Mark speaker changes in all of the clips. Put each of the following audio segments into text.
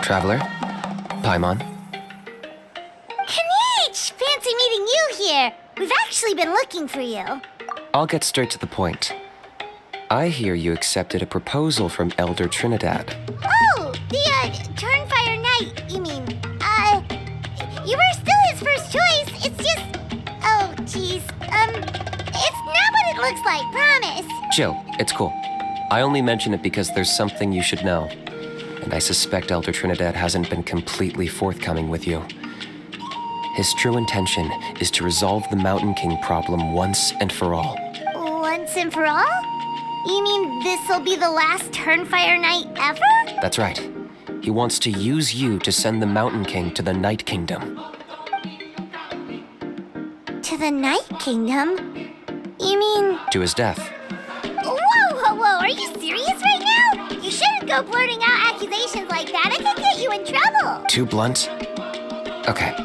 Speaker 1: Traveler? Paimon?
Speaker 2: Kinich! Fancy meeting you here. We've actually been looking for you.
Speaker 1: I'll get straight to the point. I hear you accepted a proposal from Elder Trinidad.
Speaker 2: Oh, the, Turnfire Knight, you mean. You were still his first choice. It's just... Oh, jeez. It's not what it looks like, promise.
Speaker 1: Jill, it's cool. I only mention it because there's something you should know. And I suspect Elder Trinidad hasn't been completely forthcoming with you. His true intention is to resolve the Mountain King problem once and for all.
Speaker 2: Once and for all? You mean this'll be the last Turnfire Knight ever?
Speaker 1: That's right. He wants to use you to send the Mountain King to the Night Kingdom.
Speaker 2: To the Night Kingdom? You mean...
Speaker 1: To his death.
Speaker 2: Whoa! Are you serious right now? You shouldn't go blurting out accusations like that. It could get you in trouble.
Speaker 1: Too blunt? Okay.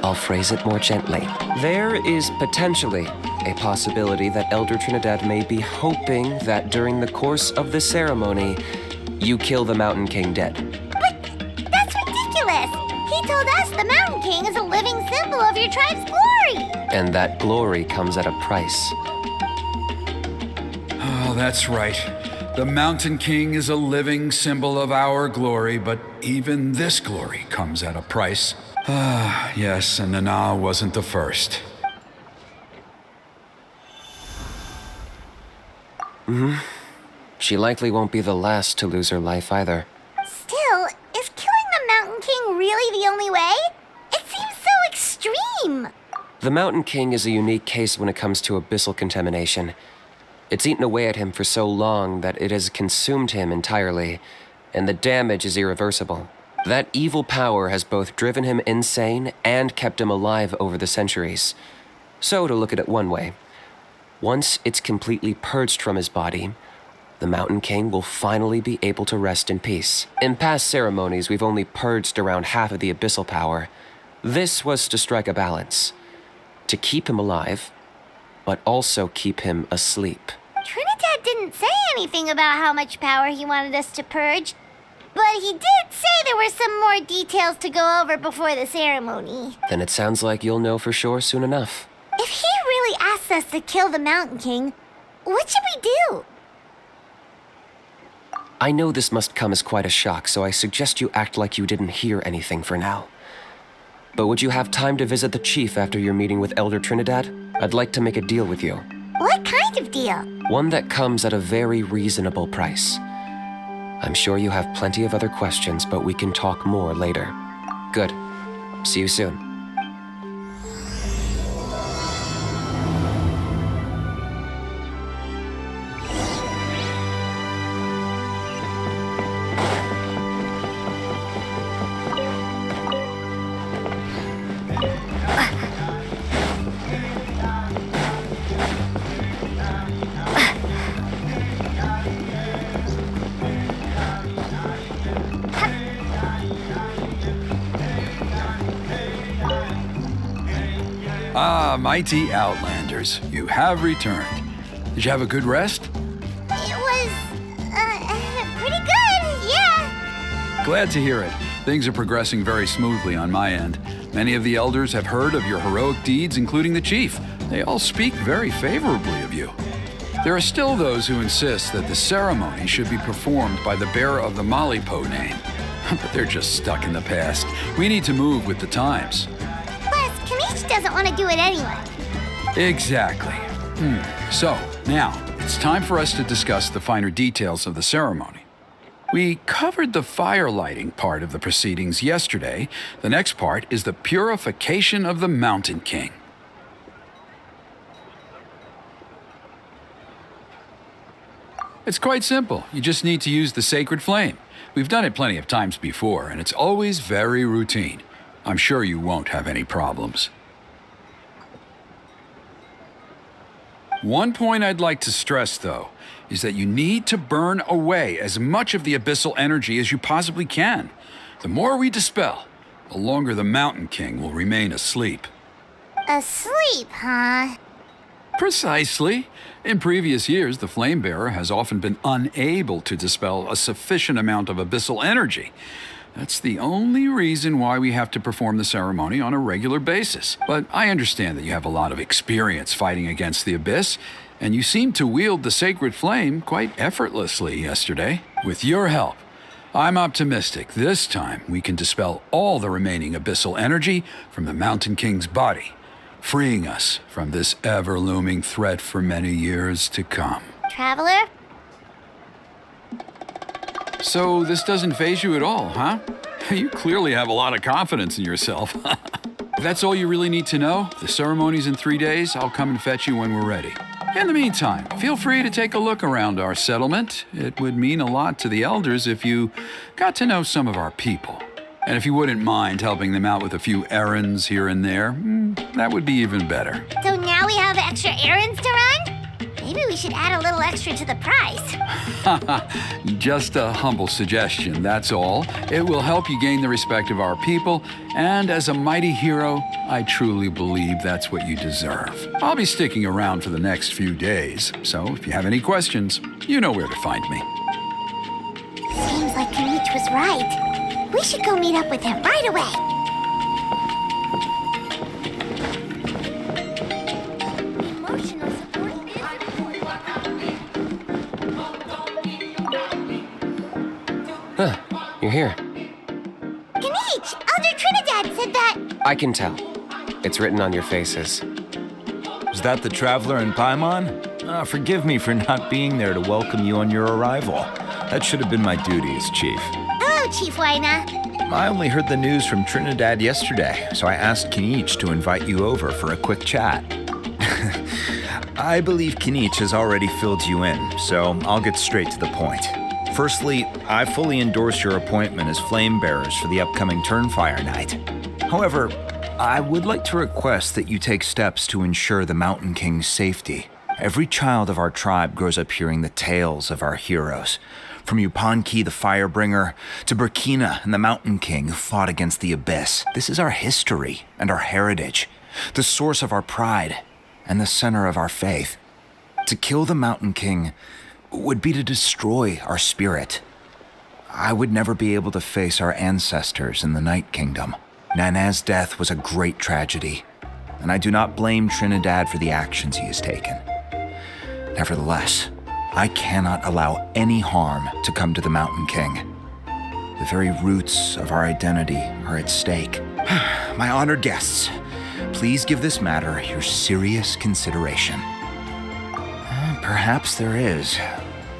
Speaker 1: I'll phrase it more gently. There is potentially a possibility that Elder Trinidad may be hoping that during the course of the ceremony, you kill the Mountain King dead.
Speaker 2: But that's ridiculous. He told us the Mountain King is a living symbol of your tribe's glory.
Speaker 1: And that glory comes at a price.
Speaker 3: Oh, that's right. The Mountain King is a living symbol of our glory, but even this glory comes at a price. Ah, yes, and Nana wasn't the first.
Speaker 1: She likely won't be the last to lose her life either.
Speaker 2: Still, is killing the Mountain King really the only way? It seems so extreme.
Speaker 1: The Mountain King is a unique case when it comes to abyssal contamination. It's eaten away at him for so long that it has consumed him entirely, and the damage is irreversible. That evil power has both driven him insane and kept him alive over the centuries. So, to look at it one way, once it's completely purged from his body, the Mountain King will finally be able to rest in peace. In past ceremonies, we've only purged around half of the abyssal power. This was to strike a balance, to keep him alive, but also keep him asleep.
Speaker 2: Trinidad didn't say anything about how much power he wanted us to purge, but he did say there were some more details to go over before the ceremony.
Speaker 1: Then it sounds like you'll know for sure soon enough.
Speaker 2: If he really asks us to kill the Mountain King, what should we do?
Speaker 1: I know this must come as quite a shock, so I suggest you act like you didn't hear anything for now. But would you have time to visit the chief after your meeting with Elder Trinidad? I'd like to make a deal with you.
Speaker 2: What kind of deal?
Speaker 1: One that comes at a very reasonable price. I'm sure you have plenty of other questions, but we can talk more later. Good. See you soon.
Speaker 3: Ah, mighty Outlanders, you have returned. Did you have a good rest?
Speaker 2: It was, pretty good, yeah.
Speaker 3: Glad to hear it. Things are progressing very smoothly on my end. Many of the elders have heard of your heroic deeds, including the chief. They all speak very favorably of you. There are still those who insist that the ceremony should be performed by the bearer of the Malipo name. But they're just stuck in the past. We need to move with the times.
Speaker 2: Plus, Kinich doesn't want to do it anyway.
Speaker 3: Exactly. So, now, it's time for us to discuss the finer details of the ceremony. We covered the fire lighting part of the proceedings yesterday. The next part is the purification of the Mountain King. It's quite simple. You just need to use the sacred flame. We've done it plenty of times before, and it's always very routine. I'm sure you won't have any problems. One point I'd like to stress, though, is that you need to burn away as much of the abyssal energy as you possibly can. The more we dispel, the longer the Mountain King will remain asleep.
Speaker 2: Asleep, huh?
Speaker 3: Precisely. In previous years, the Flamebearer has often been unable to dispel a sufficient amount of abyssal energy. That's the only reason why we have to perform the ceremony on a regular basis. But I understand that you have a lot of experience fighting against the Abyss, and you seem to wield the sacred flame quite effortlessly yesterday. With your help, I'm optimistic this time we can dispel all the remaining abyssal energy from the Mountain King's body, freeing us from this ever-looming threat for many years to come.
Speaker 2: Traveler?
Speaker 3: So this doesn't faze you at all, huh? You clearly have a lot of confidence in yourself. If that's all you really need to know, the ceremony's in 3 days. I'll come and fetch you when we're ready. In the meantime, feel free to take a look around our settlement. It would mean a lot to the elders if you got to know some of our people. And if you wouldn't mind helping them out with a few errands here and there, that would be even better.
Speaker 2: So now we have extra errands to run? Maybe we should add a little extra to the price.
Speaker 3: Just a humble suggestion, that's all. It will help you gain the respect of our people, and as a mighty hero, I truly believe that's what you deserve. I'll be sticking around for the next few days, so if you have any questions, you know where to find me.
Speaker 2: Seems like Kinich was right. We should go meet up with him right away. Emotional support is important.
Speaker 1: Huh, you're here.
Speaker 2: Kinich! Elder Trinidad said that...
Speaker 1: I can tell. It's written on your faces.
Speaker 4: Is that the Traveler in Paimon? Forgive me for not being there to welcome you on your arrival. That should have been my duty as chief.
Speaker 2: Hello, Chief Waina.
Speaker 4: I only heard the news from Trinidad yesterday, so I asked Kinich to invite you over for a quick chat. I believe Kinich has already filled you in, so I'll get straight to the point. Firstly, I fully endorse your appointment as flame bearers for the upcoming Turnfire night. However, I would like to request that you take steps to ensure the Mountain King's safety. Every child of our tribe grows up hearing the tales of our heroes. From Yupanqui, the Firebringer, to Burkina and the Mountain King who fought against the Abyss. This is our history and our heritage, the source of our pride and the center of our faith. To kill the Mountain King would be to destroy our spirit. I would never be able to face our ancestors in the Night Kingdom. Nana's death was a great tragedy, and I do not blame Trinidad for the actions he has taken. Nevertheless, I cannot allow any harm to come to the Mountain King. The very roots of our identity are at stake. My honored guests, please give this matter your serious consideration. Perhaps there is,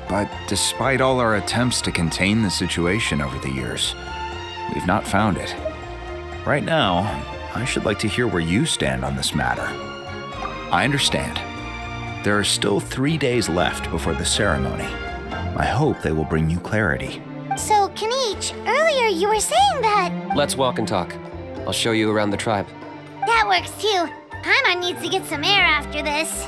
Speaker 4: but despite all our attempts to contain the situation over the years, we've not found it. Right now, I should like to hear where you stand on this matter. I understand. There are still 3 days left before the ceremony. I hope they will bring you clarity.
Speaker 2: So, Kinich, earlier you were saying that...
Speaker 1: Let's walk and talk. I'll show you around the tribe.
Speaker 2: That works too. Paimon needs to get some air after this.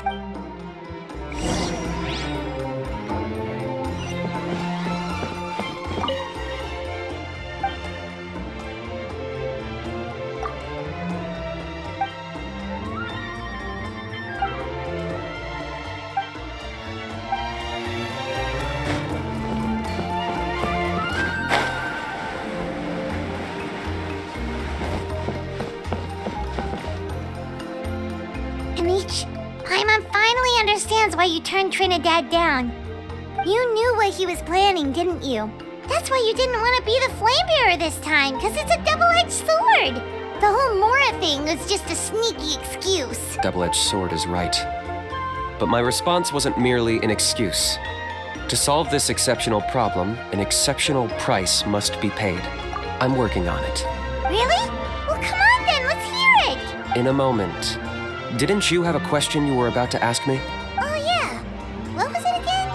Speaker 2: Kinich, Paimon finally understands why you turned Trinidad down. You knew what he was planning, didn't you? That's why you didn't want to be the flame bearer this time, because it's a double-edged sword. The whole Mora thing was just a sneaky excuse.
Speaker 1: Double-edged sword is right. But my response wasn't merely an excuse. To solve this exceptional problem, an exceptional price must be paid. I'm working on it.
Speaker 2: Really? Well, come on then, let's hear it.
Speaker 1: In a moment. Didn't you have a question you were about to ask me?
Speaker 2: Oh, yeah. What was it again?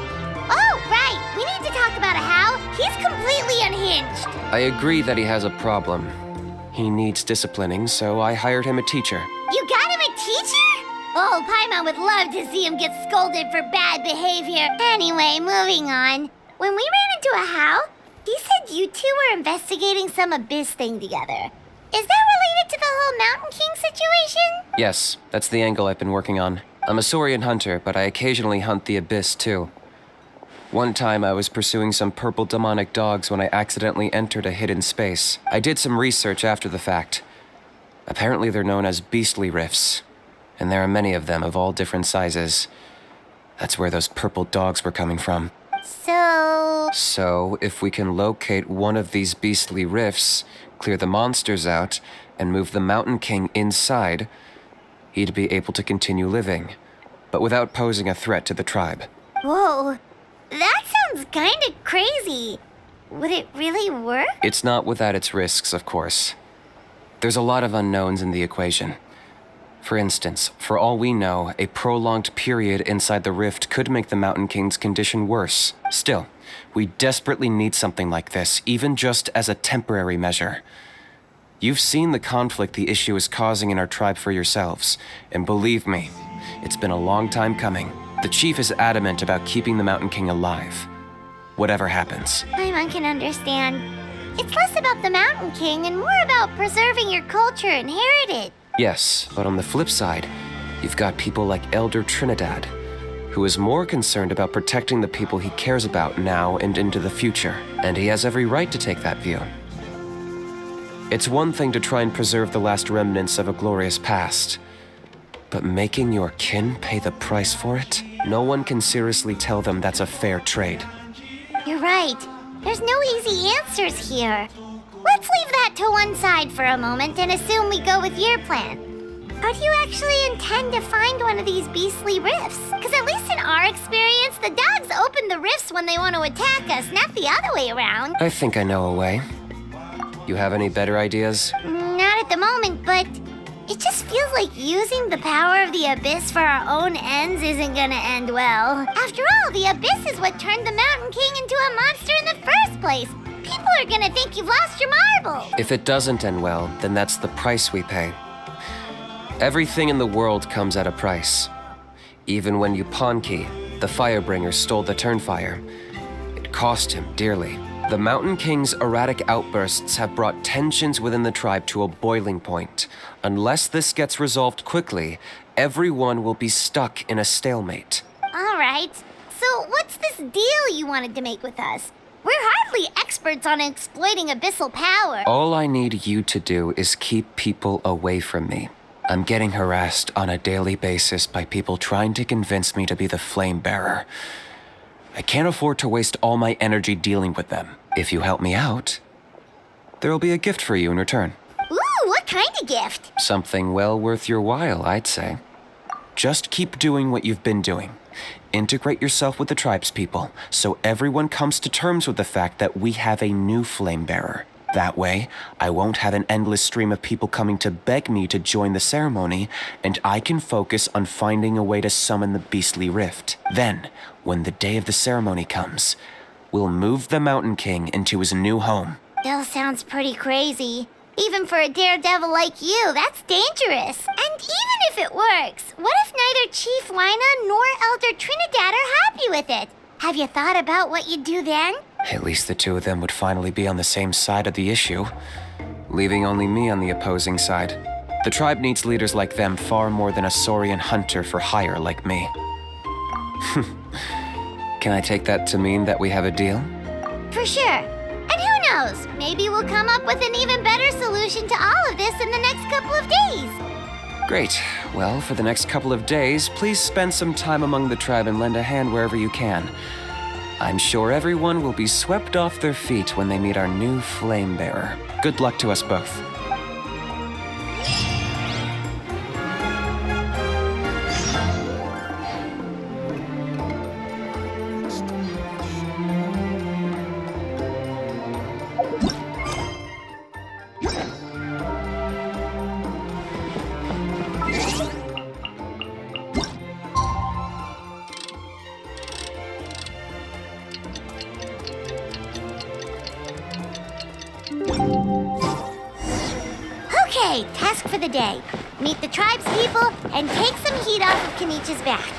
Speaker 2: Oh, right. We need to talk about How. He's completely unhinged.
Speaker 1: I agree that he has a problem. He needs disciplining, so I hired him a teacher.
Speaker 2: You got him a teacher? Oh, Paimon would love to see him get scolded for bad behavior. Anyway, moving on. When we ran into a How, he said you two were investigating some Abyss thing together. Is that related to the whole Mountain King situation?
Speaker 1: Yes, that's the angle I've been working on. I'm a Saurian hunter, but I occasionally hunt the Abyss too. One time I was pursuing some purple demonic dogs when I accidentally entered a hidden space. I did some research after the fact. Apparently they're known as beastly rifts, and there are many of them of all different sizes. That's where those purple dogs were coming from. So, if we can locate one of these beastly rifts, clear the monsters out, and move the Mountain King inside, he'd be able to continue living, but without posing a threat to the tribe.
Speaker 2: Whoa, that sounds kinda crazy. Would it really work?
Speaker 1: It's not without its risks, of course. There's a lot of unknowns in the equation. For instance, for all we know, a prolonged period inside the rift could make the Mountain King's condition worse. Still, we desperately need something like this, even just as a temporary measure. You've seen the conflict the issue is causing in our tribe for yourselves, and believe me, it's been a long time coming. The chief is adamant about keeping the Mountain King alive, whatever happens.
Speaker 2: I can understand. It's less about the Mountain King and more about preserving your culture and heritage.
Speaker 1: Yes, but on the flip side, you've got people like Elder Trinidad, who is more concerned about protecting the people he cares about now and into the future, and he has every right to take that view. It's one thing to try and preserve the last remnants of a glorious past, but making your kin pay the price for it? No one can seriously tell them that's a fair trade.
Speaker 2: You're right. There's no easy answers here. Let's leave that to one side for a moment and assume we go with your plan. How do you actually intend to find one of these beastly rifts? Because at least in our experience, the dogs open the rifts when they want to attack us, not the other way around.
Speaker 1: I think I know a way. You have any better ideas?
Speaker 2: Not at the moment, but it just feels like using the power of the Abyss for our own ends isn't gonna end well. After all, the Abyss is what turned the Mountain King into a monster in the first place. People are gonna think you've lost your marbles.
Speaker 1: If it doesn't end well, then that's the price we pay. Everything in the world comes at a price. Even when Yupanqui, the Firebringer, stole the Turnfire, it cost him dearly. The Mountain King's erratic outbursts have brought tensions within the tribe to a boiling point. Unless this gets resolved quickly, everyone will be stuck in a stalemate.
Speaker 2: All right, so what's this deal you wanted to make with us? We're hardly experts on exploiting abyssal power.
Speaker 1: All I need you to do is keep people away from me. I'm getting harassed on a daily basis by people trying to convince me to be the flame bearer. I can't afford to waste all my energy dealing with them. If you help me out, there'll be a gift for you in return.
Speaker 2: Ooh, what kind of gift?
Speaker 1: Something well worth your while, I'd say. Just keep doing what you've been doing. Integrate yourself with the tribespeople, so everyone comes to terms with the fact that we have a new flame bearer. That way, I won't have an endless stream of people coming to beg me to join the ceremony, and I can focus on finding a way to summon the beastly rift. Then, when the day of the ceremony comes, we'll move the Mountain King into his new home.
Speaker 2: Still sounds pretty crazy. Even for a daredevil like you, that's dangerous. And even if it works, what if neither Chief Lina nor Elder Trinidad are happy with it? Have you thought about what you'd do then?
Speaker 1: At least the two of them would finally be on the same side of the issue, leaving only me on the opposing side. The tribe needs leaders like them far more than a Saurian hunter for hire like me. Can I take that to mean that we have a deal?
Speaker 2: For sure. And who knows, maybe we'll come up with an even better solution to all of this in the next couple of days.
Speaker 1: Great. Well, for the next couple of days, please spend some time among the tribe and lend a hand wherever you can. I'm sure everyone will be swept off their feet when they meet our new flame bearer. Good luck to us both.
Speaker 2: Okay, task for the day. Meet the tribespeople and take some heat off of Kinich's back.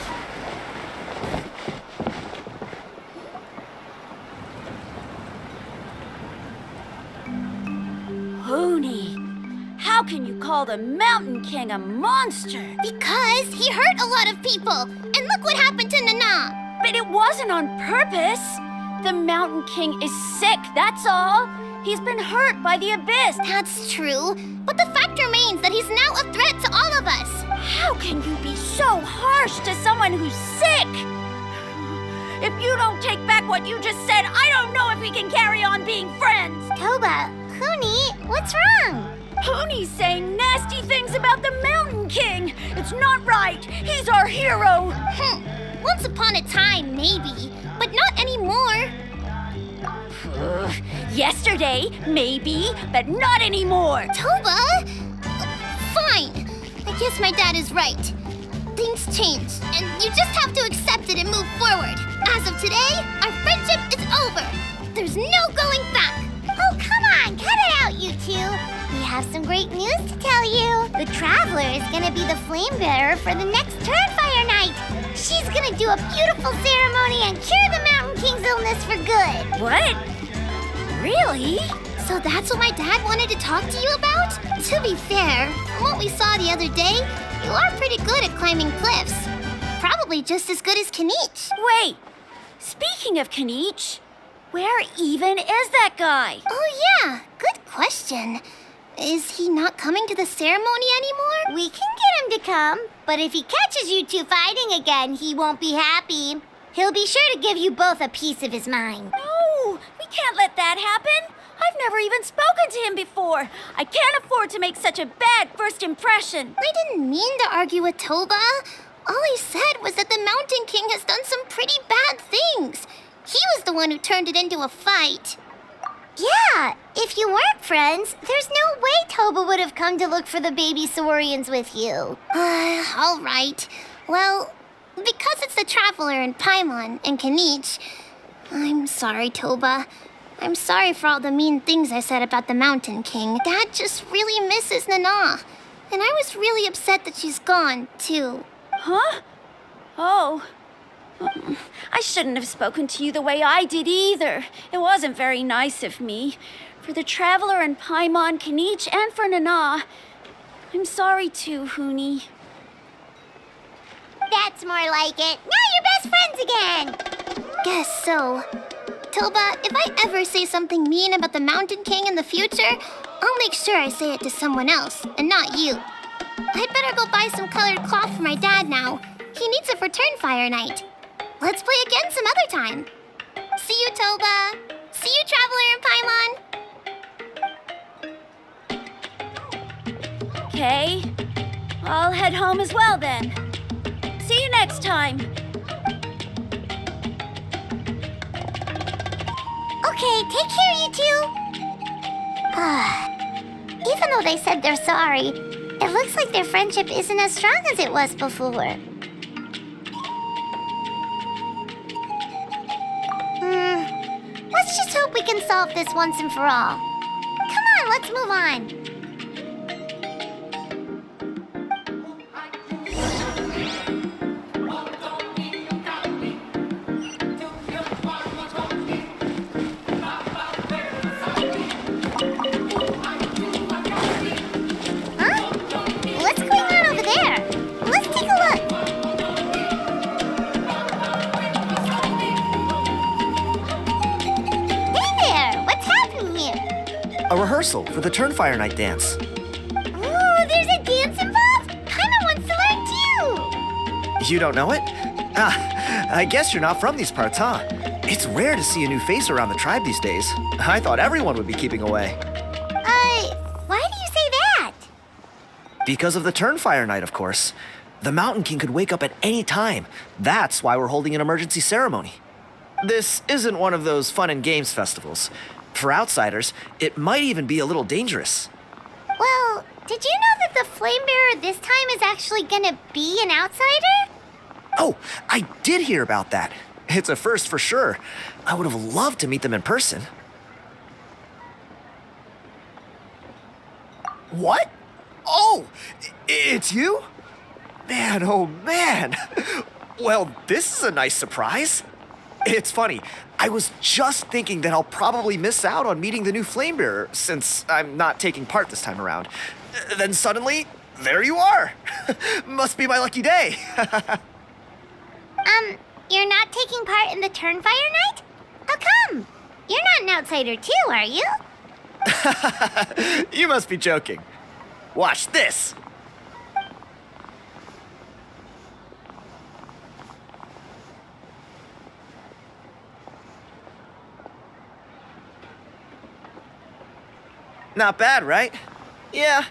Speaker 5: Hoonie, how can you call the Mountain King a monster?
Speaker 2: Because he hurt a lot of people. And look what happened to Nana.
Speaker 5: But it wasn't on purpose. The Mountain King is sick, that's all. He's been hurt by the abyss.
Speaker 2: That's true, but the fact remains that he's now a threat to all of us.
Speaker 5: How can you be so harsh to someone who's sick? If you don't take back what you just said, I don't know if we can carry on being friends.
Speaker 2: Toba, Huni, what's wrong?
Speaker 5: Pony's saying nasty things about the Mountain King. It's not right. He's our hero.
Speaker 2: Once upon a time, maybe, but not anymore.
Speaker 5: Yesterday, maybe, but not anymore.
Speaker 2: Toba? Fine. I guess my dad is right. Things change, and you just have to accept it and move forward. As of today, our friendship is over. There's no going back. Oh, come on, cut it out, you two. We have some great news to tell you. The Traveler is gonna be the flame bearer for the next Turnfire night. She's gonna do a beautiful ceremony and cure the Mountain King's illness for good.
Speaker 5: What? Really?
Speaker 2: So that's what my dad wanted to talk to you about? To be fair, from what we saw the other day, you are pretty good at climbing cliffs. Probably just as good as Kinich.
Speaker 5: Wait, speaking of Kinich, where even is that guy?
Speaker 2: Oh yeah, good question. Is he not coming to the ceremony anymore? We can get him to come, but if he catches you two fighting again, he won't be happy. He'll be sure to give you both a piece of his mind.
Speaker 5: No, we can't let that happen. I've never even spoken to him before. I can't afford to make such a bad first impression.
Speaker 2: I didn't mean to argue with Toba. All I said was that the Mountain King has done some pretty bad things. He was the one who turned it into a fight. Yeah, if you weren't friends, there's no way Toba would have come to look for the baby Saurians with you. All right. Well, because it's the Traveler and Paimon and Kinich, I'm sorry, Toba. I'm sorry for all the mean things I said about the Mountain King. Dad just really misses Nana. And I was really upset that she's gone, too.
Speaker 5: Huh? Oh. I shouldn't have spoken to you the way I did either. It wasn't very nice of me. For the Traveler and Paimon, Kinich, and for Nana. I'm sorry too, Huni.
Speaker 2: That's more like it. Now you're best friends again. Guess so. Toba, if I ever say something mean about the Mountain King in the future, I'll make sure I say it to someone else, and not you. I'd better go buy some colored cloth for my dad now. He needs it for Turnfire night. Let's play again some other time. See you, Toba. See you, Traveler and Paimon.
Speaker 5: Okay. I'll head home as well then. See you next time.
Speaker 2: Okay, take care, you two. Even though they said they're sorry, it looks like their friendship isn't as strong as it was before. Let's just hope we can solve this once and for all. Come on, let's move on. What's going on over there? Let's take a look. Hey there! What's happening here?
Speaker 6: A rehearsal for the Turnfire night dance.
Speaker 2: Ooh, there's a dance involved? Paimon wants to learn too!
Speaker 6: You don't know it? I guess you're not from these parts, huh? It's rare to see a new face around the tribe these days. I thought everyone would be keeping away.
Speaker 2: Why do you say that?
Speaker 6: Because of the Turnfire night, of course. The Mountain King could wake up at any time. That's why we're holding an emergency ceremony. This isn't one of those fun and games festivals. For outsiders, it might even be a little dangerous.
Speaker 2: Well, did you know that the Flame Bearer this time is actually gonna be an outsider?
Speaker 6: Oh, I did hear about that. It's a first for sure. I would have loved to meet them in person. What? Oh, it's you? Man, oh man. Well, this is a nice surprise. It's funny, I was just thinking that I'll probably miss out on meeting the new Flamebearer since I'm not taking part this time around. Then suddenly, there you are. Must be my lucky day.
Speaker 2: You're not taking part in the Turnfire night? How come? You're not an outsider too, are you?
Speaker 6: You must be joking. Watch this. Not bad, right? Yeah,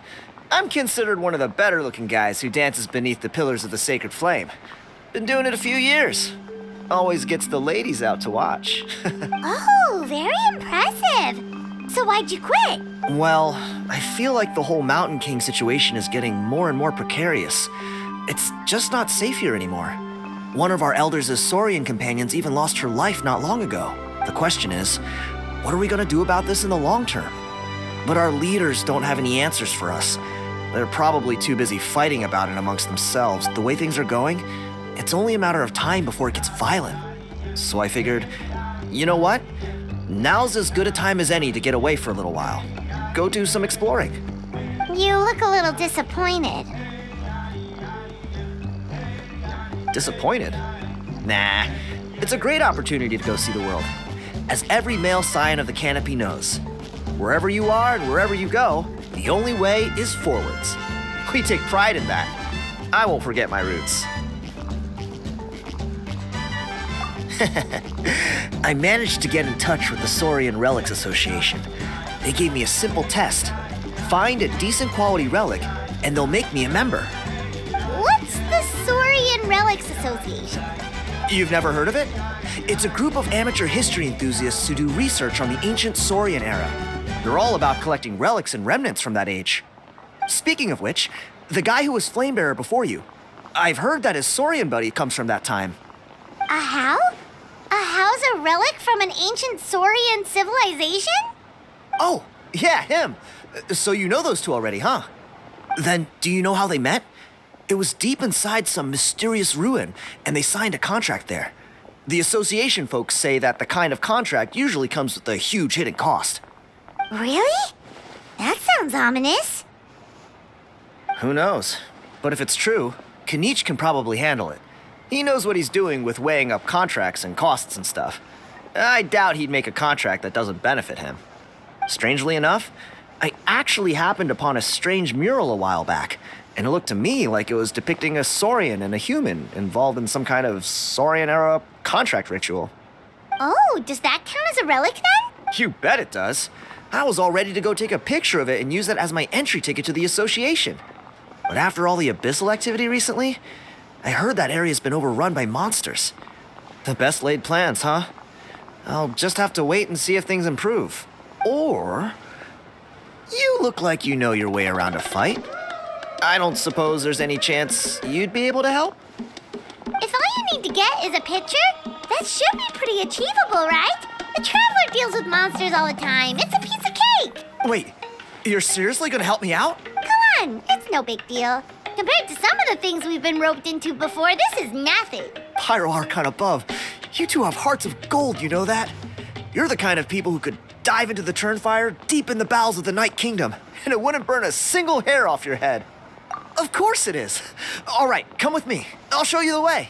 Speaker 6: I'm considered one of the better-looking guys who dances beneath the pillars of the sacred flame. Been doing it a few years. Always gets the ladies out to watch.
Speaker 2: Oh, very impressive. So why'd you quit?
Speaker 6: Well, I feel like the whole Mountain King situation is getting more and more precarious. It's just not safe here anymore. One of our elders' Saurian companions even lost her life not long ago. The question is, what are we gonna do about this in the long term? But our leaders don't have any answers for us. They're probably too busy fighting about it amongst themselves. The way things are going, it's only a matter of time before it gets violent. So I figured, you know what? Now's as good a time as any to get away for a little while. Go do some exploring.
Speaker 2: You look a little disappointed.
Speaker 6: Disappointed? Nah, it's a great opportunity to go see the world. As every male scion of the canopy knows, wherever you are and wherever you go, the only way is forwards. We take pride in that. I won't forget my roots. I managed to get in touch with the Saurian Relics Association. They gave me a simple test. Find a decent quality relic, and they'll make me a member.
Speaker 2: What's the Saurian Relics Association?
Speaker 6: You've never heard of it? It's a group of amateur history enthusiasts who do research on the ancient Saurian era. They're all about collecting relics and remnants from that age. Speaking of which, the guy who was Flamebearer before you, I've heard that his Saurian buddy comes from that time.
Speaker 2: A how? A how's a relic from an ancient Saurian civilization?
Speaker 6: Oh, yeah, him. So you know those two already, huh? Then do you know how they met? It was deep inside some mysterious ruin, and they signed a contract there. The association folks say that the kind of contract usually comes with a huge hidden cost.
Speaker 2: Really? That sounds ominous.
Speaker 6: Who knows? But if it's true, Kinich can probably handle it. He knows what he's doing with weighing up contracts and costs and stuff. I doubt he'd make a contract that doesn't benefit him. Strangely enough, I actually happened upon a strange mural a while back, and it looked to me like it was depicting a Saurian and a human involved in some kind of Saurian-era contract ritual.
Speaker 2: Oh, does that count as a relic then?
Speaker 6: You bet it does. I was all ready to go take a picture of it and use it as my entry ticket to the association. But after all the abyssal activity recently, I heard that area's been overrun by monsters. The best laid plans, huh? I'll just have to wait and see if things improve. Or, you look like you know your way around a fight. I don't suppose there's any chance you'd be able to help?
Speaker 2: If all you need to get is a picture, that should be pretty achievable, right? The Traveler deals with monsters all the time. It's a piece of cake.
Speaker 6: Wait, you're seriously gonna help me out?
Speaker 2: Come on, it's no big deal. Compared to some of the things we've been roped into before, this is nothing.
Speaker 6: Pyro Archon above, you two have hearts of gold, you know that? You're the kind of people who could dive into the Turnfire deep in the bowels of the Night Kingdom, and it wouldn't burn a single hair off your head. Of course it is. All right, come with me. I'll show you the way.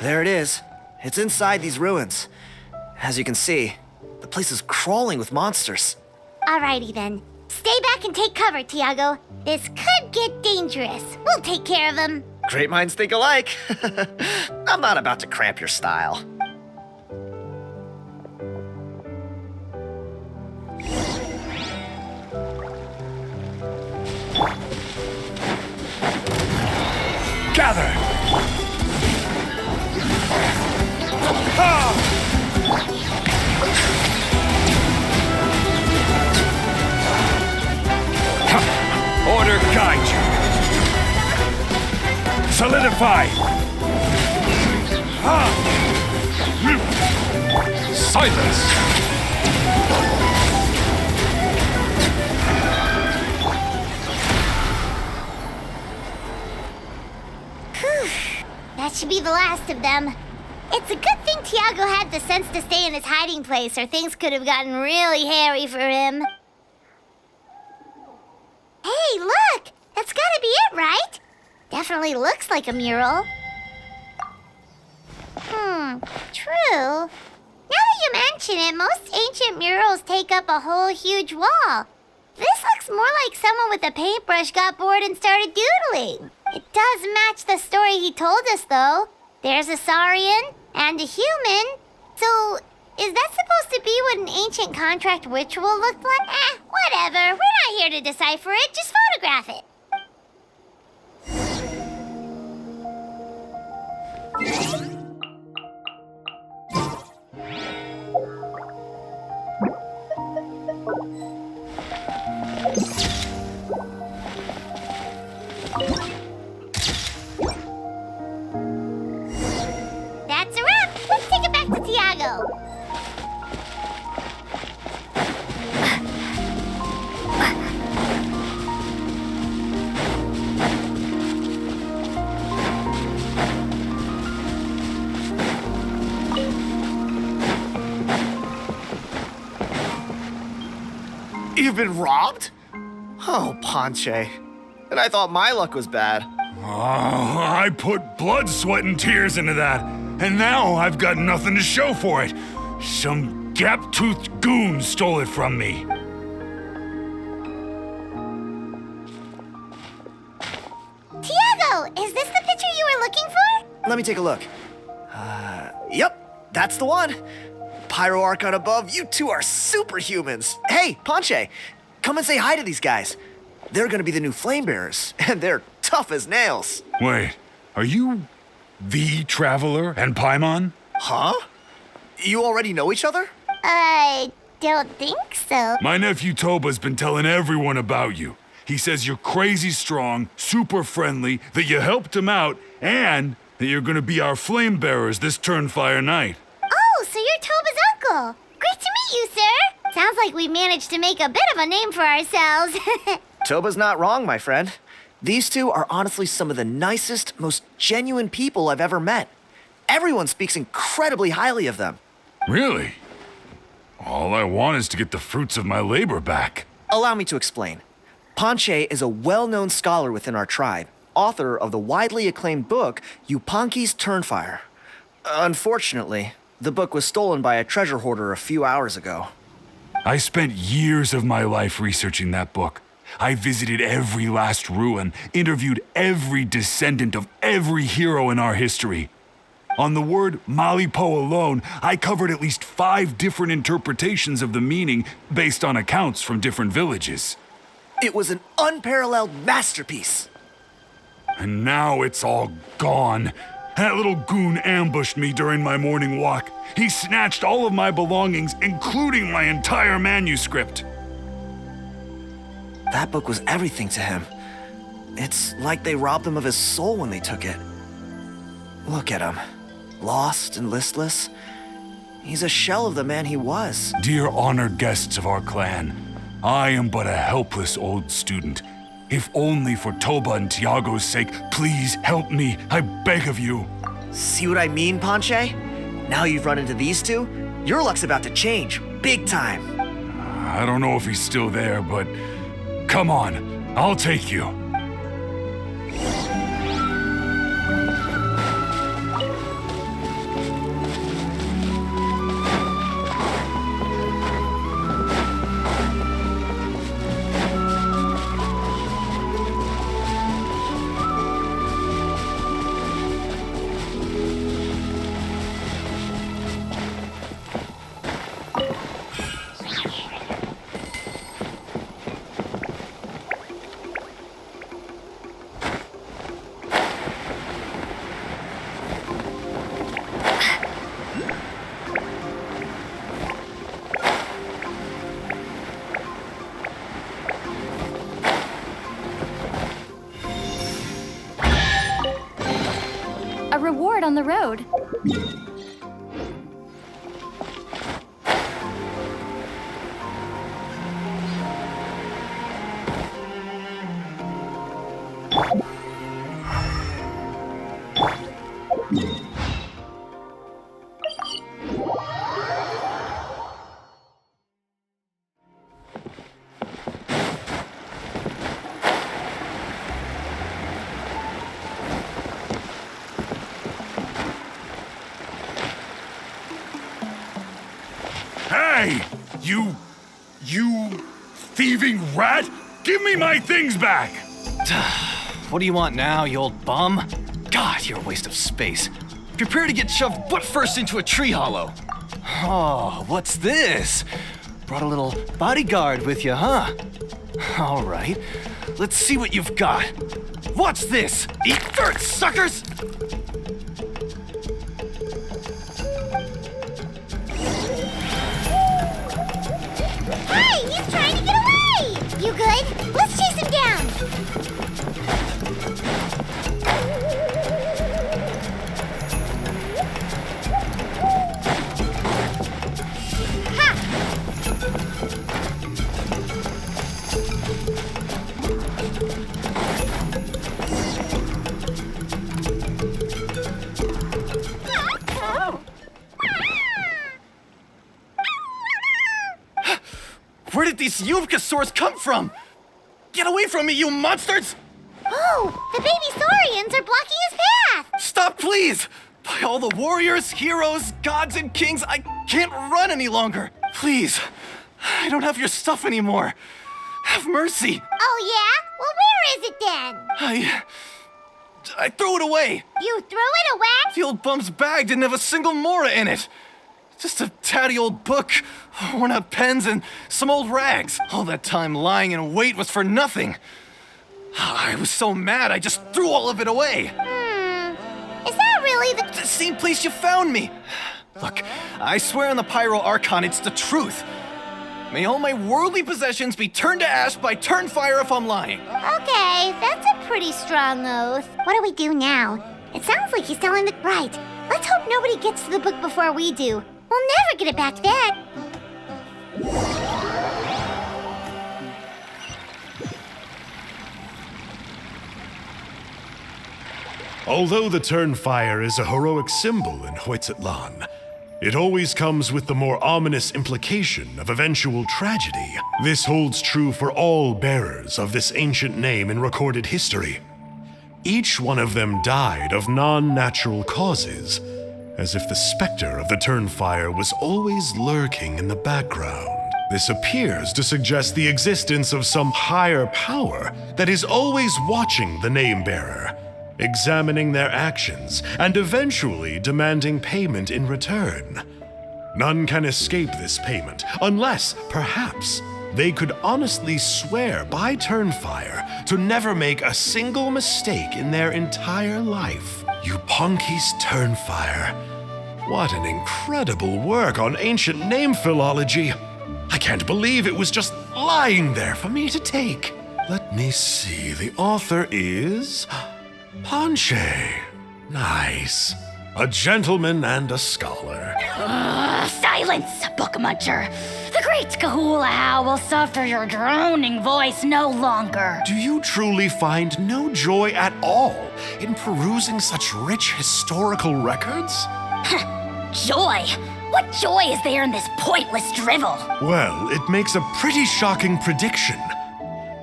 Speaker 6: There it is. It's inside these ruins. As you can see, the place is crawling with monsters.
Speaker 2: Alrighty then. Stay back and take cover, Tiago. This could get dangerous. We'll take care of him.
Speaker 6: Great minds think alike. I'm not about to cramp your style.
Speaker 3: Gather! Order guide you.
Speaker 7: Solidify! Silence!
Speaker 2: That should be the last of them. It's a good thing Tiago had the sense to stay in his hiding place, or things could have gotten really hairy for him. Hey, look! That's gotta be it, right? Definitely looks like a mural. True. Now that you mention it, most ancient murals take up a whole huge wall. This looks more like someone with a paintbrush got bored and started doodling. It does match the story he told us, though. There's a Saurian and a human. So, is that supposed to be what an ancient contract ritual looked like? Whatever. We're not here to decipher it. Just photograph it. That's a wrap. Let's take it back to Tiago.
Speaker 6: You've been robbed? Oh, Ponche. And I thought my luck was bad.
Speaker 7: Oh, I put blood, sweat, and tears into that, and now I've got nothing to show for it. Some gap-toothed goon stole it from me.
Speaker 2: Tiago, is this the picture you were looking for?
Speaker 6: Let me take a look. Yep, that's the one. Pyro Archon above, you two are superhumans. Hey, Ponche, come and say hi to these guys. They're gonna be the new flame bearers, and they're tough as nails.
Speaker 7: Wait, are you the Traveler and Paimon?
Speaker 6: Huh? You already know each other?
Speaker 2: I don't think so.
Speaker 7: My nephew Toba's been telling everyone about you. He says you're crazy strong, super friendly, that you helped him out, and that you're gonna be our flame bearers this Turnfire night.
Speaker 2: Oh, so you're Toba's uncle. Great to meet you, sir. Sounds like we managed to make a bit of a name for ourselves.
Speaker 6: Toba's not wrong, my friend. These two are honestly some of the nicest, most genuine people I've ever met. Everyone speaks incredibly highly of them.
Speaker 7: Really? All I want is to get the fruits of my labor back.
Speaker 6: Allow me to explain. Ponche is a well-known scholar within our tribe, author of the widely acclaimed book, Yupanqui's Turnfire. Unfortunately, the book was stolen by a treasure hoarder a few hours ago.
Speaker 7: I spent years of my life researching that book. I visited every last ruin, interviewed every descendant of every hero in our history. On the word Malipo alone, I covered at least 5 different interpretations of the meaning based on accounts from different villages.
Speaker 6: It was an unparalleled masterpiece.
Speaker 7: And now it's all gone. That little goon ambushed me during my morning walk. He snatched all of my belongings, including my entire manuscript.
Speaker 6: That book was everything to him. It's like they robbed him of his soul when they took it. Look at him. Lost and listless. He's a shell of the man he was.
Speaker 7: Dear honored guests of our clan, I am but a helpless old student. If only for Toba and Tiago's sake, please help me, I beg of you.
Speaker 6: See what I mean, Ponche? Now you've run into these two, your luck's about to change, big time.
Speaker 7: I don't know if he's still there, but come on, I'll take you.
Speaker 8: reward on the road.
Speaker 7: Hey! You thieving rat! Give me my things back!
Speaker 6: What do you want now, you old bum? God, you're a waste of space. Prepare to get shoved butt first into a tree hollow. Oh, what's this? Brought a little bodyguard with you, huh? All right, let's see what you've got. What's this? Eat dirt, suckers!
Speaker 2: Hey, he's trying to get away! You good? Let's chase him down!
Speaker 6: Where did these Yupanqui come from? Get away from me, you monsters!
Speaker 2: Oh, the baby saurians are blocking his path!
Speaker 6: Stop, please! By all the warriors, heroes, gods, and kings, I can't run any longer. Please, I don't have your stuff anymore. Have mercy.
Speaker 2: Oh, yeah? Well, where is it then?
Speaker 6: I threw it away.
Speaker 2: You threw it away?
Speaker 6: The old bum's bag didn't have a single mora in it. Just a tatty old book, worn out pens, and some old rags. All that time lying in wait was for nothing. I was so mad, I just threw all of it away.
Speaker 2: Is that really
Speaker 6: The same place you found me. Look, I swear on the Pyro Archon, it's the truth. May all my worldly possessions be turned to ash by Turnfire if I'm lying.
Speaker 2: Okay, that's a pretty strong oath. What do we do now? It sounds like he's telling the right. Let's hope nobody gets to the book before we do. We'll never get it back then.
Speaker 9: Although the Turnfire is a heroic symbol in Huitzatlan, it always comes with the more ominous implication of eventual tragedy. This holds true for all bearers of this ancient name in recorded history. Each one of them died of non-natural causes, as if the specter of the Turnfire was always lurking in the background. This appears to suggest the existence of some higher power that is always watching the name-bearer, examining their actions, and eventually demanding payment in return. None can escape this payment, unless, perhaps, they could honestly swear by Turnfire to never make a single mistake in their entire life. Yupanqui's Turnfire. What an incredible work on ancient name philology. I can't believe it was just lying there for me to take. Let me see, the author is Ponche. Nice. A gentleman and a scholar.
Speaker 10: Silence, book muncher. The great Kahula will suffer your droning voice no longer.
Speaker 9: Do you truly find no joy at all in perusing such rich historical records?
Speaker 10: Joy? What joy is there in this pointless drivel?
Speaker 9: Well, it makes a pretty shocking prediction.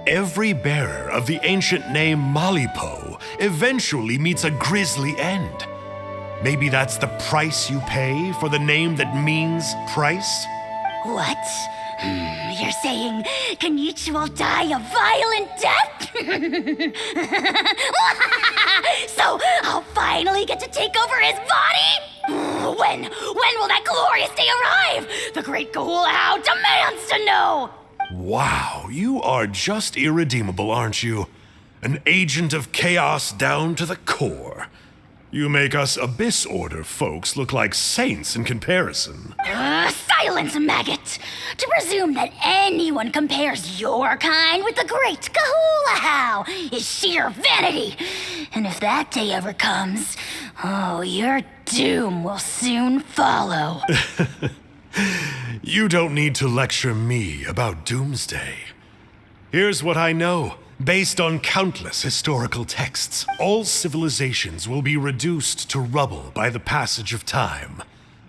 Speaker 9: Every bearer of the ancient name Malipo eventually meets a grisly end. Maybe that's the price you pay for the name that means price?
Speaker 10: What? You're saying Kinich will die a violent death? So I'll finally get to take over his body? When will that glorious day arrive? The great Kahula demands to know!
Speaker 9: Wow, you are just irredeemable, aren't you? An agent of chaos down to the core. You make us Abyss Order folks look like saints in comparison.
Speaker 10: Silence! Silence, maggot! To presume that anyone compares your kind with the great Kahula is sheer vanity. And if that day ever comes, oh, your doom will soon follow.
Speaker 9: You don't need to lecture me about doomsday. Here's what I know. Based on countless historical texts, all civilizations will be reduced to rubble by the passage of time.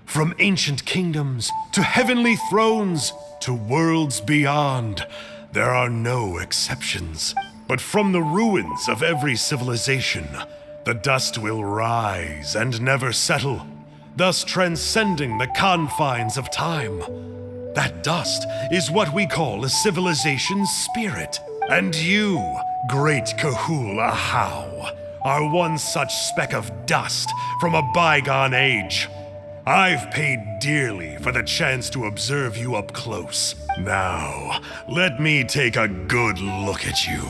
Speaker 9: From ancient kingdoms to heavenly thrones to worlds beyond, there are no exceptions. But from the ruins of every civilization, the dust will rise and never settle, thus transcending the confines of time. That dust is what we call a civilization's spirit. And you, great Kahula How, are one such speck of dust from a bygone age. I've paid dearly for the chance to observe you up close. Now, let me take a good look at you.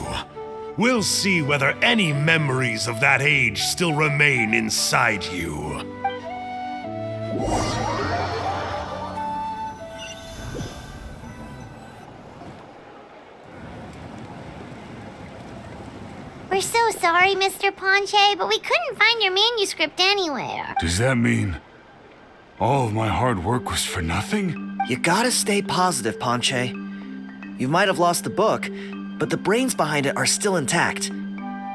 Speaker 9: We'll see whether any memories of that age still remain inside you.
Speaker 2: We're so sorry, Mr. Ponche, but we couldn't find your manuscript anywhere.
Speaker 7: Does that mean all of my hard work was for nothing?
Speaker 6: You gotta stay positive, Ponche. You might have lost the book, but the brains behind it are still intact.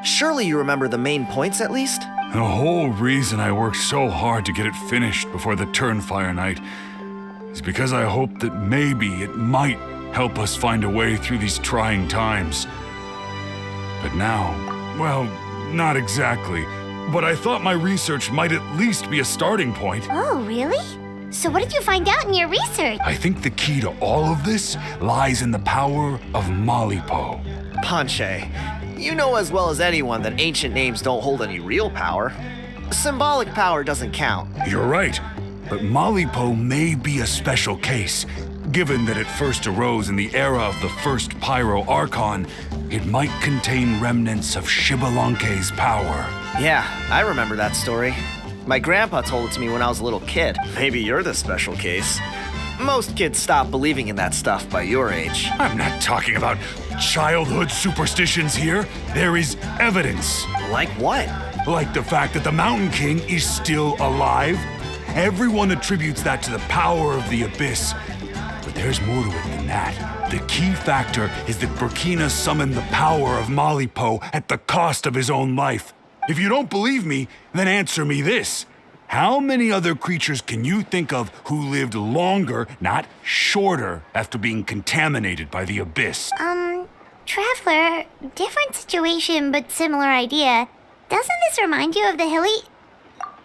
Speaker 6: Surely you remember the main points at least?
Speaker 7: The whole reason I worked so hard to get it finished before the Turnfire night is because I hoped that maybe it might help us find a way through these trying times. But now, well, not exactly. But I thought my research might at least be a starting point.
Speaker 2: Oh, really? So what did you find out in your research?
Speaker 7: I think the key to all of this lies in the power of Malipo.
Speaker 6: Ponche, you know as well as anyone that ancient names don't hold any real power. Symbolic power doesn't count.
Speaker 7: You're right, but Malipo may be a special case. Given that it first arose in the era of the first Pyro Archon, it might contain remnants of Xbalanque's power.
Speaker 6: Yeah, I remember that story. My grandpa told it to me when I was a little kid. Maybe you're the special case. Most kids stop believing in that stuff by your age.
Speaker 7: I'm not talking about childhood superstitions here. There is evidence.
Speaker 6: Like what?
Speaker 7: Like the fact that the Mountain King is still alive. Everyone attributes that to the power of the Abyss. But there's more to it than that. The key factor is that Burkina summoned the power of Malipo at the cost of his own life. If you don't believe me, then answer me this. How many other creatures can you think of who lived longer, not shorter, after being contaminated by the Abyss?
Speaker 2: Traveler, different situation but similar idea. Doesn't this remind you of the hilly...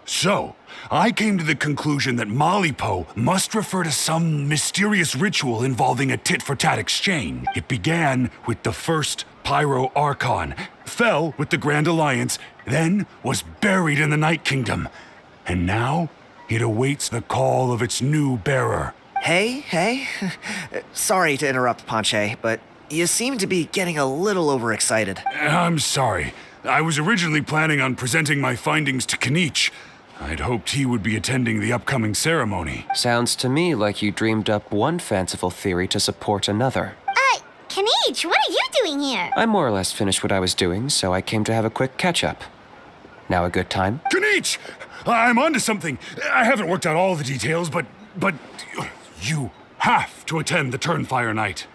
Speaker 7: So, I came to the conclusion that Malipo must refer to some mysterious ritual involving a tit-for-tat exchange. It began with the first Pyro Archon, fell with the Grand Alliance, then was buried in the Night Kingdom. And now, it awaits the call of its new bearer.
Speaker 6: Hey. Sorry to interrupt, Ponche, but you seem to be getting a little overexcited.
Speaker 7: I'm sorry. I was originally planning on presenting my findings to Kinich. I'd hoped he would be attending the upcoming ceremony.
Speaker 1: Sounds to me like you dreamed up one fanciful theory to support another.
Speaker 2: Kinich, what are you doing here?
Speaker 1: I more or less finished what I was doing, so I came to have a quick catch-up. Now a good time?
Speaker 7: Kinich! I'm onto something. I haven't worked out all the details, but you have to attend the Turnfire night.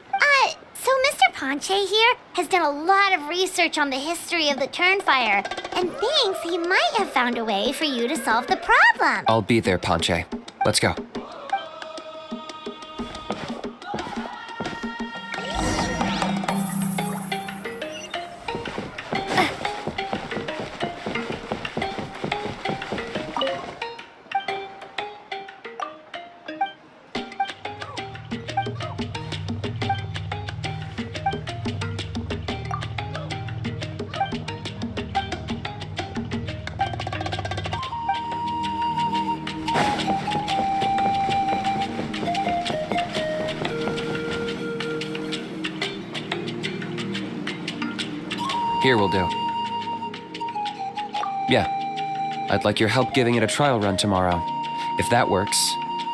Speaker 2: So Mr. Ponche here has done a lot of research on the history of the Turnfire, and thinks he might have found a way for you to solve the problem.
Speaker 1: I'll be there, Ponche. Let's go. Here will do. Yeah. I'd like your help giving it a trial run tomorrow. If that works,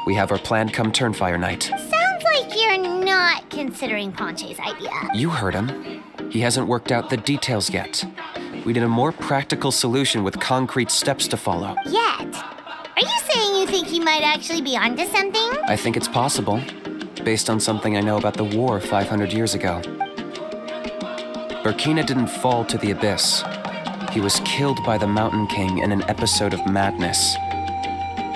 Speaker 1: We have our plan come Turnfire night.
Speaker 2: Sounds like you're not considering Ponche's idea.
Speaker 1: You heard him. He hasn't worked out the details yet. We need a more practical solution with concrete steps to follow.
Speaker 2: Yet. Are you saying you think he might actually be onto something?
Speaker 1: I think it's possible, based on something I know about the war 500 years ago. Burkina didn't fall to the abyss. He was killed by the Mountain King in an episode of madness.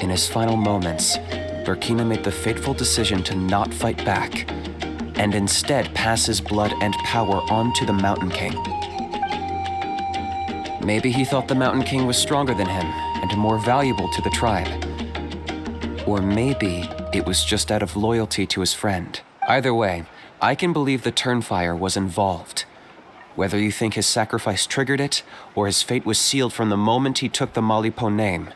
Speaker 1: In his final moments, Burkina made the fateful decision to not fight back, and instead pass his blood and power on to the Mountain King. Maybe he thought the Mountain King was stronger than him and more valuable to the tribe. Or maybe it was just out of loyalty to his friend. Either way, I can believe the Turnfire was involved. Whether you think his sacrifice triggered it, or his fate was sealed from the moment he took the Malipo name,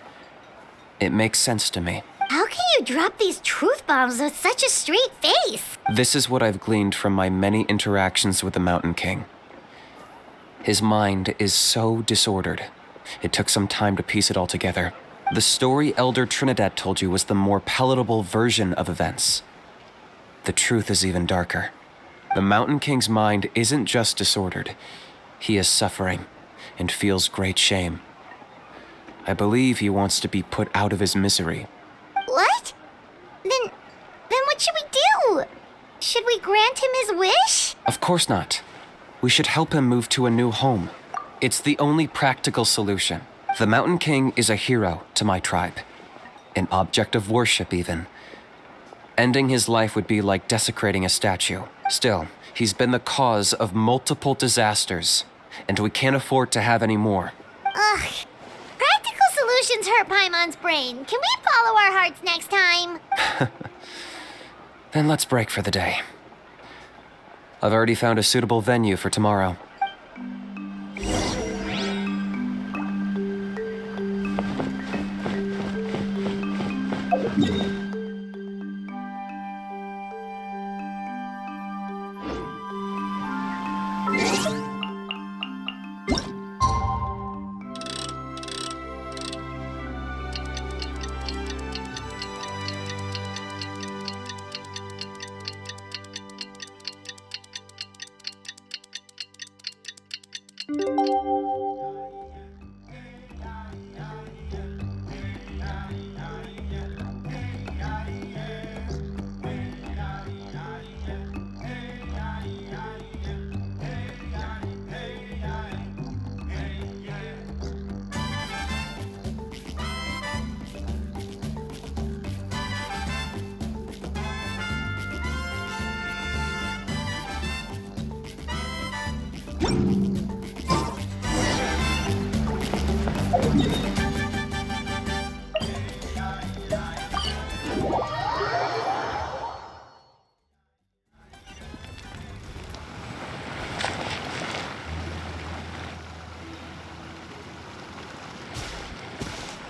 Speaker 1: it makes sense to me.
Speaker 2: How can you drop these truth bombs with such a straight face?
Speaker 1: This is what I've gleaned from my many interactions with the Mountain King. His mind is so disordered. It took some time to piece it all together. The story Elder Trinidad told you was the more palatable version of events. The truth is even darker. The Mountain King's mind isn't just disordered. He is suffering and feels great shame. I believe he wants to be put out of his misery.
Speaker 2: What? Then what should we do? Should we grant him his wish?
Speaker 1: Of course not. We should help him move to a new home. It's the only practical solution. The Mountain King is a hero to my tribe. An object of worship, even. Ending his life would be like desecrating a statue. Still, he's been the cause of multiple disasters, and we can't afford to have any more.
Speaker 2: Ugh. Practical solutions hurt Paimon's brain. Can we follow our hearts next time?
Speaker 1: Then let's break for the day. I've already found a suitable venue for tomorrow.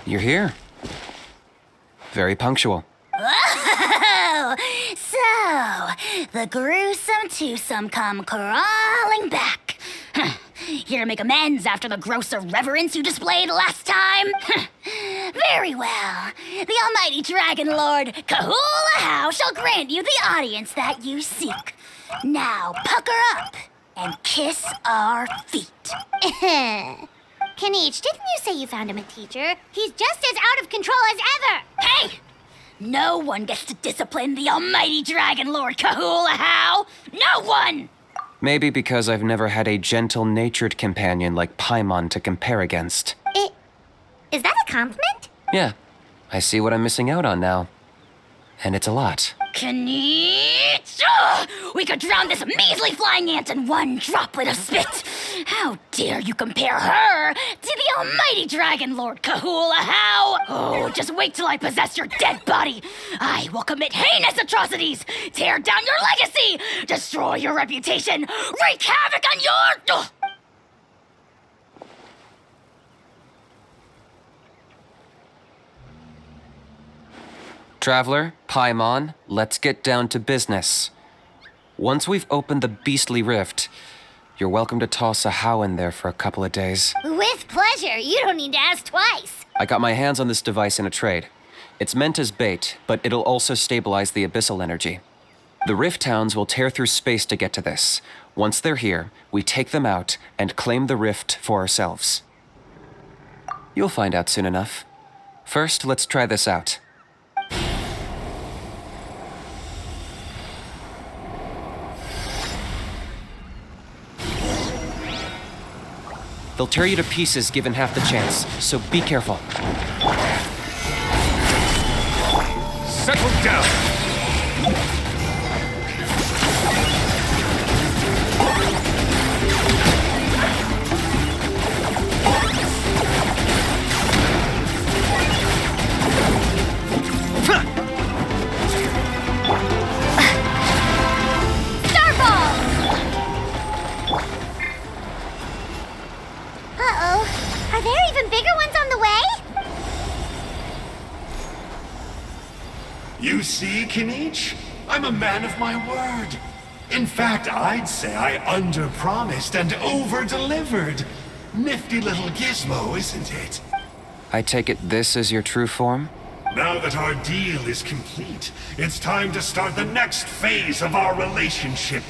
Speaker 1: You're here. Very punctual.
Speaker 10: Oh, so the gruesome twosome come crawling back. Here to make amends after the gross irreverence you displayed last time? Very well. The almighty Dragon Lord Kahula shall grant you the audience that you seek. Now pucker up and kiss our feet.
Speaker 2: Kinich, didn't you say you found him a teacher? He's just as out of control as ever!
Speaker 10: Hey! No one gets to discipline the almighty Dragon Lord Kahula. No one!
Speaker 1: Maybe because I've never had a gentle-natured companion like Paimon to compare against.
Speaker 2: Is that a compliment?
Speaker 1: Yeah, I see what I'm missing out on now. And it's a lot.
Speaker 10: Kinich! We could drown this measly flying ant in one droplet of spit! How dare you compare her to the almighty Dragon Lord Kahula? Oh, just wait till I possess your dead body! I will commit heinous atrocities, tear down your legacy, destroy your reputation, wreak havoc on your...
Speaker 1: Traveler, Paimon, let's get down to business. Once we've opened the beastly rift, you're welcome to toss a how in there for a couple of days.
Speaker 2: With pleasure. You don't need to ask twice.
Speaker 1: I got my hands on this device in a trade. It's meant as bait, but it'll also stabilize the abyssal energy. The Rift Towns will tear through space to get to this. Once they're here, we take them out and claim the Rift for ourselves. You'll find out soon enough. First, let's try this out. They'll tear you to pieces given half the chance, so be careful.
Speaker 7: Settle down!
Speaker 2: Uh-oh. Are there even bigger ones on the way?
Speaker 9: You see, Kinich? I'm a man of my word. In fact, I'd say I under-promised and over-delivered. Nifty little gizmo, isn't it?
Speaker 1: I take it this is your true form?
Speaker 9: Now that our deal is complete, it's time to start the next phase of our relationship.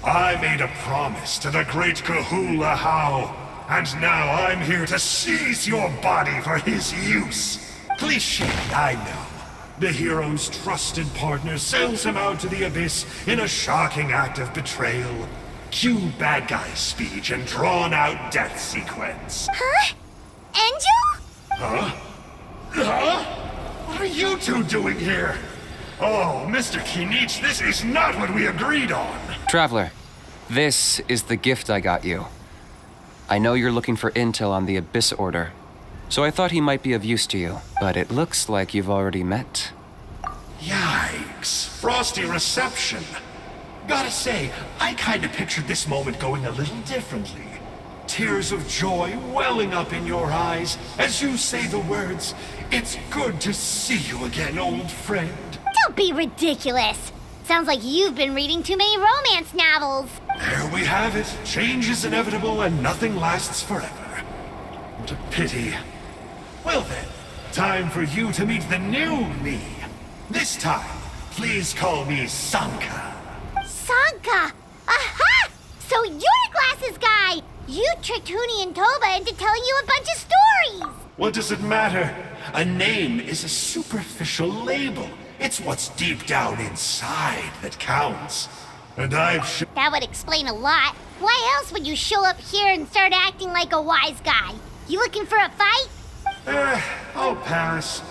Speaker 9: I made a promise to the great Kahula How, and now I'm here to seize your body for his use. Cliché, I know. The hero's trusted partner sells him out to the abyss in a shocking act of betrayal. Cue bad guy speech and drawn-out death sequence.
Speaker 2: Huh? Angel?
Speaker 9: Huh? Huh? What are you two doing here? Oh, Mr. Kinich, this is not what we agreed on.
Speaker 1: Traveler, this is the gift I got you. I know you're looking for intel on the Abyss Order, so I thought he might be of use to you, but it looks like you've already met.
Speaker 9: Yikes. Frosty reception. Gotta say, I kinda pictured this moment going a little differently. Tears of joy welling up in your eyes as you say the words, "It's good to see you again, old friend."
Speaker 2: Don't be ridiculous. Sounds like you've been reading too many romance novels.
Speaker 9: There we have it. Change is inevitable and nothing lasts forever. What a pity. Well then, time for you to meet the new me. This time, please call me Sanka.
Speaker 2: Sanka! Aha! So you're Glasses Guy! You tricked Huni and Toba into telling you a bunch of stories!
Speaker 9: What does it matter? A name is a superficial label. It's what's deep down inside that counts. And
Speaker 2: That would explain a lot. Why else would you show up here and start acting like a wise guy? You looking for a fight?
Speaker 9: I'll pass.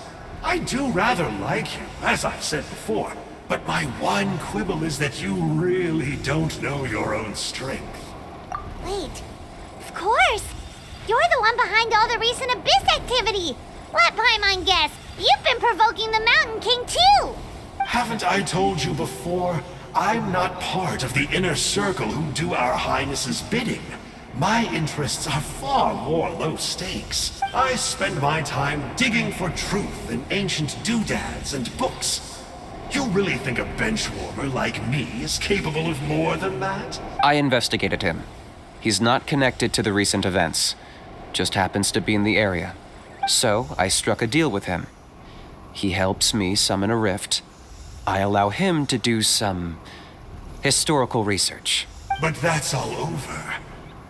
Speaker 9: I do rather like you, as I've said before. But my one quibble is that you really don't know your own strength.
Speaker 2: Wait, of course! You're the one behind all the recent Abyss activity! Let Paimon guess, you've been provoking the Mountain King too!
Speaker 9: Haven't I told you before? I'm not part of the inner circle who do our Highness's bidding. My interests are far more low stakes. I spend my time digging for truth in ancient doodads and books. You really think a benchwarmer like me is capable of more than that?
Speaker 1: I investigated him. He's not connected to the recent events. Just happens to be in the area. So I struck a deal with him. He helps me summon a rift. I allow him to do some historical research.
Speaker 9: But that's all over.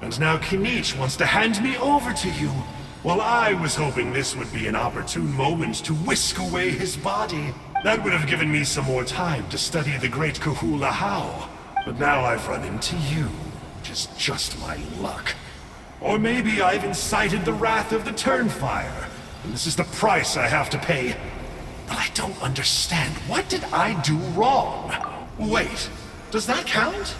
Speaker 9: And now Kinich wants to hand me over to you. Well, I was hoping this would be an opportune moment to whisk away his body. That would have given me some more time to study the great Kahula How. But now I've run into you, which is just my luck. Or maybe I've incited the wrath of the Turnfire, and this is the price I have to pay. But I don't understand. What did I do wrong? Wait, does that count?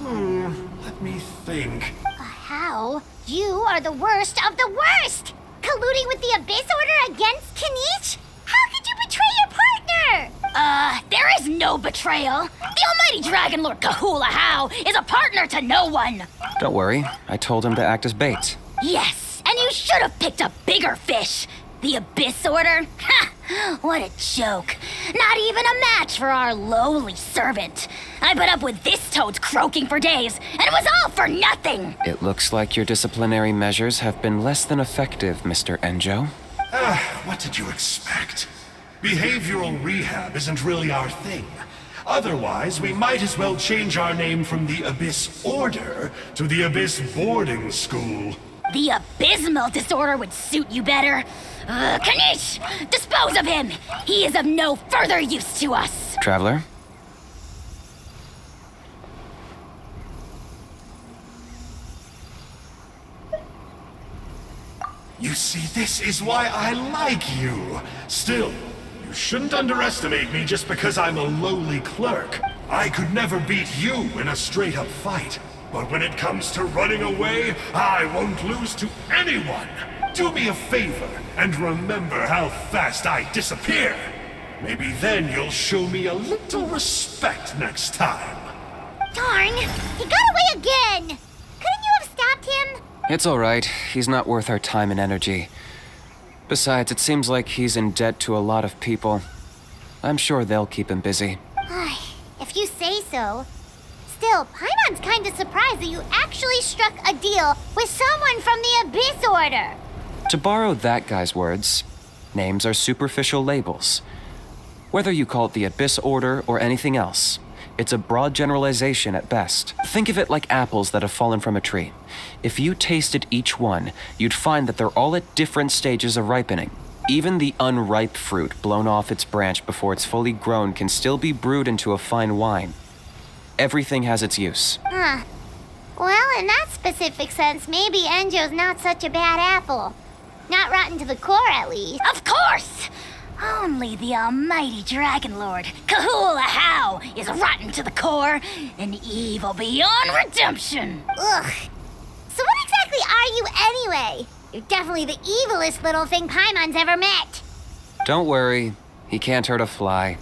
Speaker 9: Let me think.
Speaker 2: How? You are the worst of the worst! Colluding with the Abyss Order against Kinich? How could you betray your partner?
Speaker 10: There is no betrayal. The almighty Dragon Lord Kahula How is a partner to no one.
Speaker 1: Don't worry, I told him to act as bait.
Speaker 10: Yes, and you should have picked a bigger fish. The Abyss Order? Ha! What a joke. Not even a match for our lowly servant. I put up with this toad's croaking for days, and it was all for nothing.
Speaker 1: It looks like your disciplinary measures have been less than effective, Mr. Enjo.
Speaker 9: What did you expect? Behavioral rehab isn't really our thing. Otherwise, we might as well change our name from the Abyss Order to the Abyss Boarding School.
Speaker 10: The abysmal disorder would suit you better. Kinich! Dispose of him! He is of no further use to us!
Speaker 1: Traveler?
Speaker 9: You see, this is why I like you. Still, you shouldn't underestimate me just because I'm a lowly clerk. I could never beat you in a straight-up fight. But when it comes to running away, I won't lose to anyone. Do me a favor and remember how fast I disappear. Maybe then you'll show me a little respect next time.
Speaker 2: Darn! He got away again! Couldn't you have stopped him?
Speaker 1: It's all right. He's not worth our time and energy. Besides, it seems like he's in debt to a lot of people. I'm sure they'll keep him busy.
Speaker 2: If you say so. Still, Paimon's kinda surprised that you actually struck a deal with someone from the Abyss Order.
Speaker 1: To borrow that guy's words, names are superficial labels. Whether you call it the Abyss Order or anything else, it's a broad generalization at best. Think of it like apples that have fallen from a tree. If you tasted each one, you'd find that they're all at different stages of ripening. Even the unripe fruit blown off its branch before it's fully grown can still be brewed into a fine wine. Everything has its use.
Speaker 2: Huh. Well, in that specific sense, maybe Enjo's not such a bad apple. Not rotten to the core, at least.
Speaker 10: Of course! Only the almighty Dragon Lord, Kahula How, is rotten to the core and evil beyond redemption.
Speaker 2: Ugh. So what exactly are you anyway? You're definitely the evilest little thing Paimon's ever met.
Speaker 1: Don't worry, he can't hurt a fly.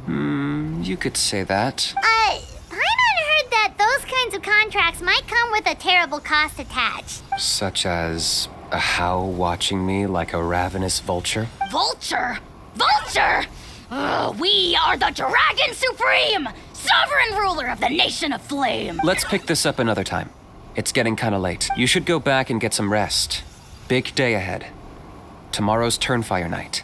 Speaker 1: You could say that.
Speaker 2: Paimon heard that those kinds of contracts might come with a terrible cost attached.
Speaker 1: Such as a how watching me like a ravenous vulture.
Speaker 10: Vulture? Vulture? We are the Dragon Supreme, sovereign ruler of the Nation of Flame.
Speaker 1: Let's pick this up another time. It's getting kinda late. You should go back and get some rest. Big day ahead. Tomorrow's Turnfire night.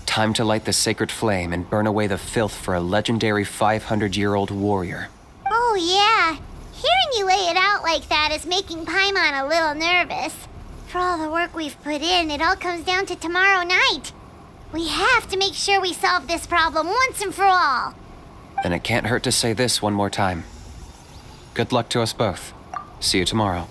Speaker 1: Time to light the sacred flame and burn away the filth for a legendary 500-year-old warrior.
Speaker 2: Oh, yeah. Hearing you lay it out like that is making Paimon a little nervous. For all the work we've put in, it all comes down to tomorrow night. We have to make sure we solve this problem once and for all.
Speaker 1: Then it can't hurt to say this one more time. Good luck to us both. See you tomorrow.